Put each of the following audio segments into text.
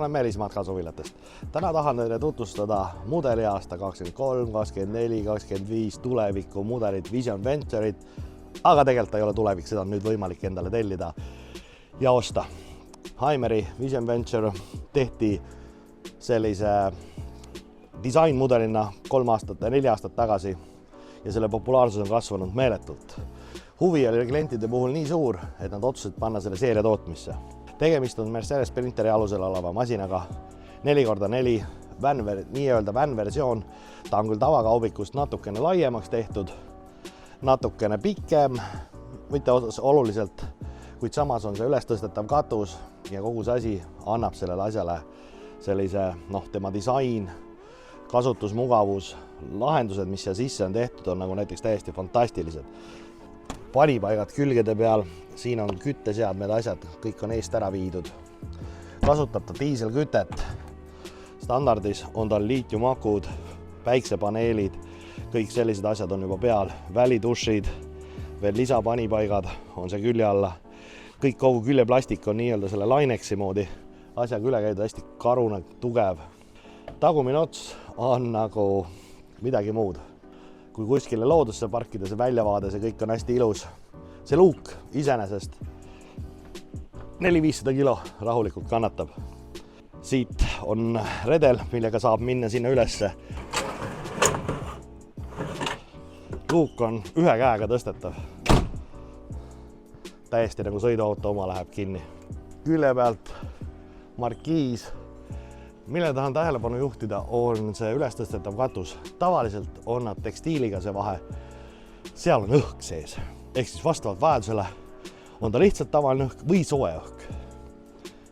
olen Meelis Matkasuvilatest. Täna tahan teile tutvustada mudeli aasta 23, 24, 25 tuleviku mudelit Vision Venture'it, aga tegelikult ei ole tulevik, seda on nüüd võimalik endale tellida ja osta. Haimeri Vision Venture tehti sellise disainmudelina 3 aastat ja 4 aastat tagasi ja selle populaarsus on kasvanud meeletult. Huvi oli klientide puhul nii suur, et nad otsusid panna selle seeria tootmisse. Tegemist on Mercedes Sprinteri alusel oleva masinaga 4x4 nii-öelda van-versioon. Ta on küll tavakaubikust natukene laiemaks tehtud, natukene pikem, mitte oluliselt, kuid samas on see ülestõstetav katus ja kogu see asi annab sellele asjale sellise, tema disain, kasutusmugavus, lahendused, mis siia sisse on tehtud, on nagu näiteks täiesti fantastilised. Panipaigad külgede peal, siin on kütteseadmed, asjad, kõik on eest ära viidud. Kasutab ta diiselkütet. Standardis on tal liitiumakud, päiksepaneelid, kõik sellised asjad on juba peal. Välidušid, veel lisapanipaigad on see külje alla. Kõik kogu küljeplastik on nii-öelda selle Lineksi moodi asjaga üle käidud, hästi karune, tugev. Tagumine ots on nagu midagi muud. Kui kuskile loodusse parkida, see väljavaade, see kõik on hästi ilus. See luuk iseenesest 400-500 kilo rahulikult kannatab. Siit on redel, millega saab minna sinna ülesse. Luuk on ühe käega tõstetav. Täiesti nagu sõiduauto oma läheb kinni. Külje pealt markiis. Mille tahan tähelepanu juhtida, on see ülestõstetav katus. Tavaliselt on nad tekstiiliga see vahe. Seal on õhk sees. Ehk siis vastavalt vajadusele on ta lihtsalt tavaline õhk või soe õhk.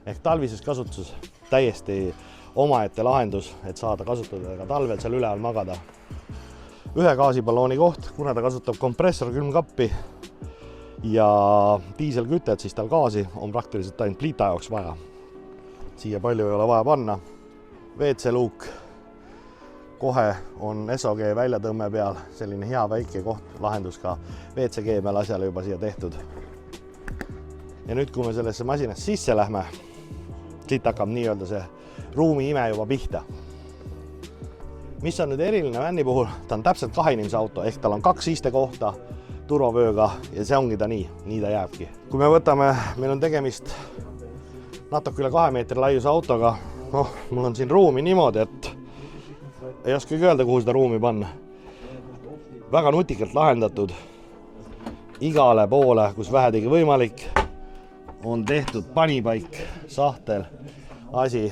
Ehk talvises kasutuses täiesti omaette lahendus, et saada kasutada ka talvel seal üleval magada. Ühe gaasiballooni koht, kuna ta kasutab kompressor külmkappi ja diiselkütet, siis tal gaasi on praktiliselt ainult pliita jaoks vaja. Siia palju ei ole vaja panna. WC luuk, kohe on SOG väljatõmme peal, selline hea väike koht, lahendus ka WCG peal asjale juba siia tehtud. Ja nüüd, kui me sellesse masinast sisse lähme, siit hakkab nii-öelda see ruumi ime juba pihta. Mis on nüüd eriline vänni puhul, ta on täpselt 2 inimese auto, ehk tal on 2 istekohta turvavööga ja see ongi ta nii ta jääbki. Kui me võtame, meil on tegemist natuke üle 2 meetri laiuse autoga, mul on siin ruumi niimoodi, et ei oskagi öelda, kuhu seda ruumi panna. Väga nutikalt lahendatud. Igale poole, kus vähedegi võimalik, on tehtud panipaik, sahtel, asi.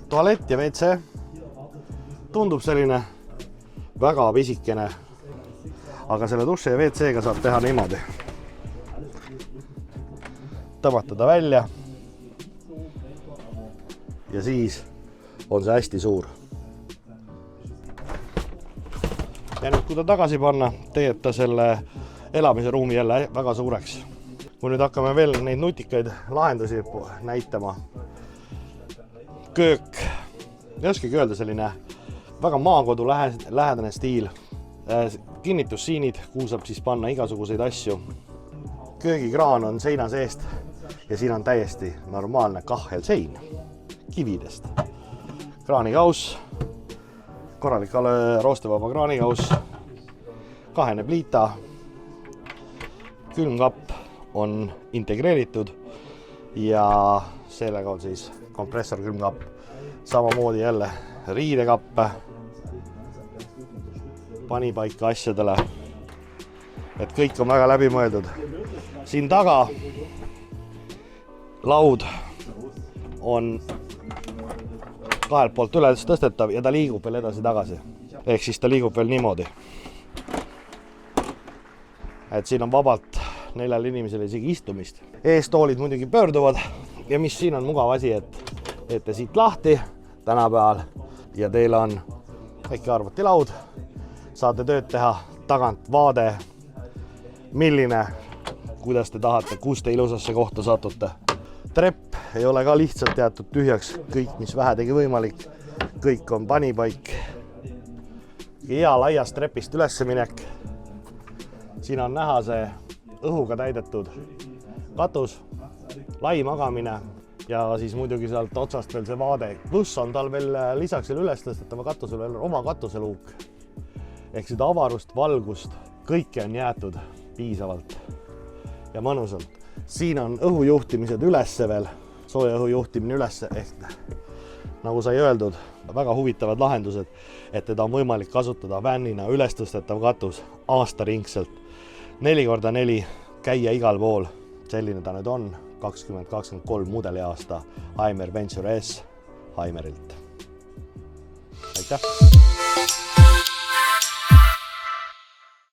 Tualett ja WC tundub selline väga pisikene, aga selle duši ja WC-ga saab teha niimoodi. Tõmmata ta välja. Ja siis on see hästi suur. Ja nüüd, kui ta tagasi panna, teeb ta selle elamise ruumi jälle väga suureks. Kui nüüd hakkame veel neid nutikaid lahendusi näitama. Köök, ei oskagi öelda, selline väga maakodu lähedane stiil. Kinnitussiinid, kuhu saab siis panna igasuguseid asju. Köögikraan on seina seest ja siin on täiesti normaalne kahelsein kividest. Kraanikauss, korralik roostevaba kraanikauss, 2 pliita, külmkapp on integreeritud ja sellega on siis kompressor külmkapp. Samamoodi jälle riidekappe, panipaika asjadele, et kõik on väga läbi mõeldud. Siin taga laud on 2 poolt üles tõstetav ja ta liigub veel edasi-tagasi. Ehk siis ta liigub veel niimoodi. Et siin on vabalt 4 inimesel isegi istumist. Eestoolid muidugi pöörduvad ja mis siin on mugav asi, et teete siit lahti tänapäeval ja teil on väike arvutilaud. Saate tööd teha, tagant vaade, milline, kuidas te tahate, kus te ilusasse kohta satute. Trepp ei ole ka lihtsalt jäetud tühjaks, kõik mis vähedegi võimalik, kõik on panipaik. Hea laiast trepist ülesse minek. Siin on näha see õhuga täidetud katus, lai magamine, ja siis muidugi sealt otsast veel see vaade. Pluss on tal veel lisaks selle ülestõstetava katusel veel oma katuseluuk. Ehk seda avarust, valgust, kõike on jäetud piisavalt ja mõnusalt. Siin on õhujuhtimised ülesse veel, sooja õhujuhtimine ülesse ehk nagu sai öeldud, väga huvitavad lahendused, et teda on võimalik kasutada vänina ülestõstetav katus aastaringselt 4x4 käia igal pool. Selline ta nüüd on 2023 mudeliaasta Haimer Venture S Haimerilt. Aitäh!